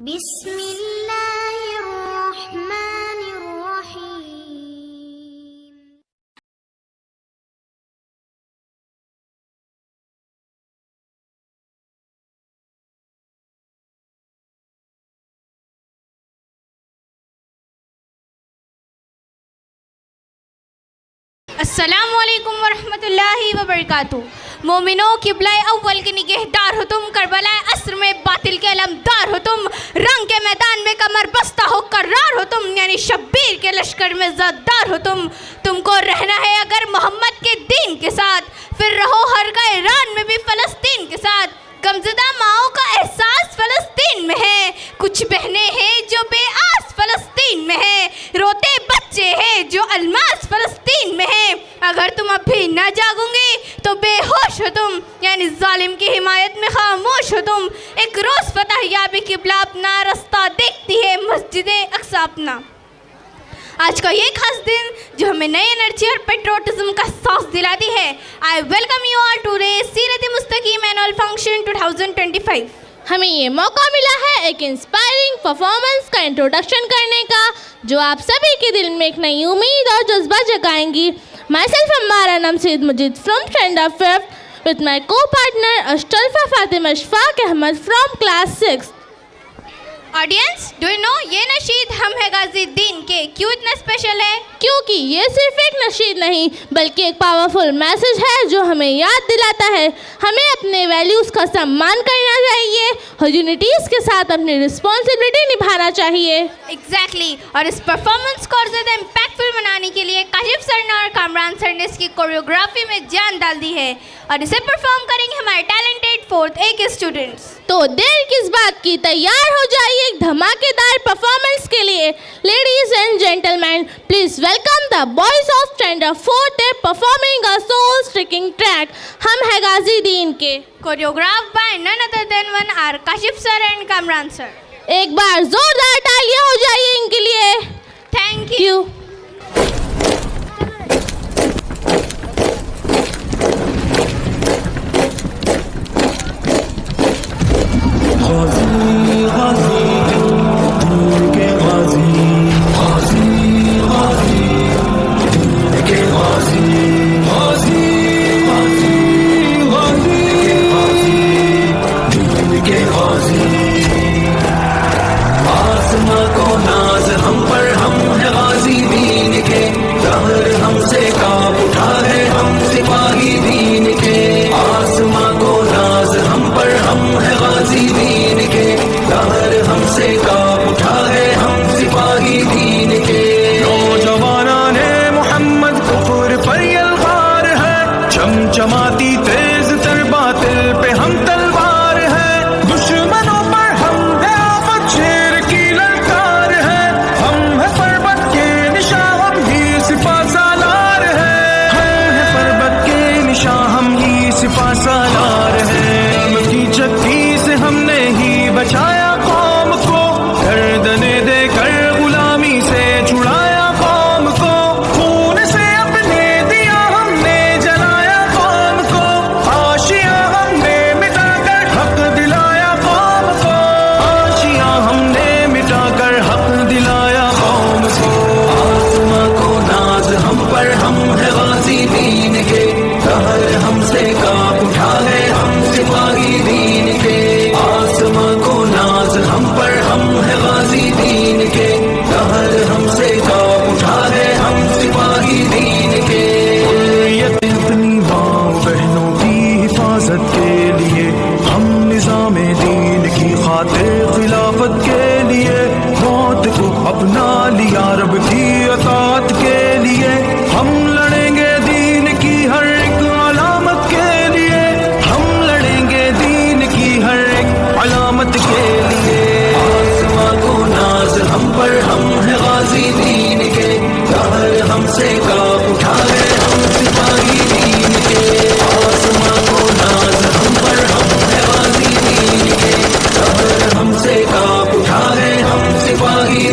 بسم اللہ الرحمن الرحیم. السلام علیکم ورحمۃ اللہ وبرکاتہ. مومنوں قبلہ اول کے نگہدار ہو تم، کربلا عصر میں باطل کے علمدار ہو تم، رنگ کے میدان میں کمر بستہ ہو قرار ہو تم، یعنی شبیر کے لشکر میں زاددار ہو تم کو رہنا ہے اگر محمد کے دین کے ساتھ، پھر رہو ہر کا ایران میں بھی فلسطین کے ساتھ. غمزدہ ماؤں کا احساس فلسطین میں ہے، کچھ بہنیں ہیں جو بے آس فلسطین میں ہیں، روتے بچے ہیں جو الماس فلسطین میں ہیں. اگر تم اب بھی نہ جاگو گے تو بے ہوش ہو تم، یعنی ظالم کی حمایت میں خاموش ہو تم. ایک روز فتح یابی قبلہ اپنا رستہ دیکھتی ہے مسجد اقصی اپنا. آج کا یہ خاص دن جو ہمیں نئی انرجی اور پیٹروٹزم کا احساس دلاتی ہے. I welcome you all to Seerat Mustaqeem annual function 2025. ہمیں یہ موقع ملا ہے ایک انسپائرنگ پرفارمنس کا انٹروڈکشن کرنے کا جو آپ سبھی کے دل میں ایک نئی امید اور جذبہ جگائیں گی. مائی سیلف ہمارا نام Syed Majeed from standard 5 with my co-partner اشطلفہ Fatima Ashfaq Ahmed from class 6. Audience do you know یہ نشید ہم ہے غازی دین کے کیوں اتنا اسپیشل ہے؟ کیونکہ یہ صرف ایک نشید نہیں بلکہ ایک پاورفل میسج ہے جو ہمیں یاد دلاتا ہے ہمیں اپنے ویلیوز کا سمان کرنا چاہیے اور یونٹیز کے ساتھ اپنی رسپانسبلٹی نبھانا چاہیے. ایگزیکٹلی. اور اس پرفارمنس کو اور زیادہ امپیکٹفل بنانے کے لیے کاشف سر نے اور کامران سر نے اس کی کوریوگرافی میں جان ڈال دی ہے اور اسے پرفارم کریں گے ہمارے ٹیلنٹڈ 4th A کے اسٹوڈنٹس. تو دیر کس بات کی، تیار ہو جائیے ایک دھماکے دار پرفارمنس کے لیے. Ladies and gentleman please welcome the boys of standard 4th A performing a soul striking track ہم ہے غازی دین کے. Choreograph by none other than one are Kashif sir and Kamran sir. ایک بار زوردار تالیاں ہو جائیے ان کے لیے. Thank you. چماتی تیز تر باطل پہ ہم تلوار ہے، دشمنوں پر ہم ہے آفت شیر کی للکار ہے، ہم ہے پربت کے نشاں ہم ہی سپاہ سالار ہے، ہم ہے پربت کے نشاں ہم ہی سپاہ سالار ہے. ہم کی چکی سے ہم نے ہی بچایا قوم کو، گردنیں دے کر غلامی سے چھڑایا قوم کو، خون سے اپنے دیا ہم نے جلایا قوم کو، آشیاں ہم نے مٹا کر حق دلایا قوم کو، آشیاں ہم نے مٹا کر حق دلایا قوم کو. آسماں کو ناز ہم پر ہم ہے غازی دین کے، قہر ہم سے کاپ اٹھا ہے ہم سپاہی دین کے. آسماں کو ناز ہم پر ہم ہے غازی دین کے، قہر ہم سے کاپ اٹھا ہے ہم سپاہی دین کے. حریت اپنی ماں بہنوں کی حفاظت کے لیے، ہم نظام دین کی خاطر خلافت کے لیے، موت کو اپنا لیا رب کی اطاعت کے لیے. ہم لڑیں گے دین کی ہر ایک علامت کے لیے، ہم لڑیں گے دین کی ہر ایک علامت کے لیے. آسماں کو ناز ہم پر ہم ہے غازی دین کے، قہر ہم سے کاپ اٹھا ہے ہم سپاہی دین کے. آسماں کو ناز ہم پر ہم ہے غازی دین کے، قہر ہم سے کاپ اٹھا ہے ہم سپاہی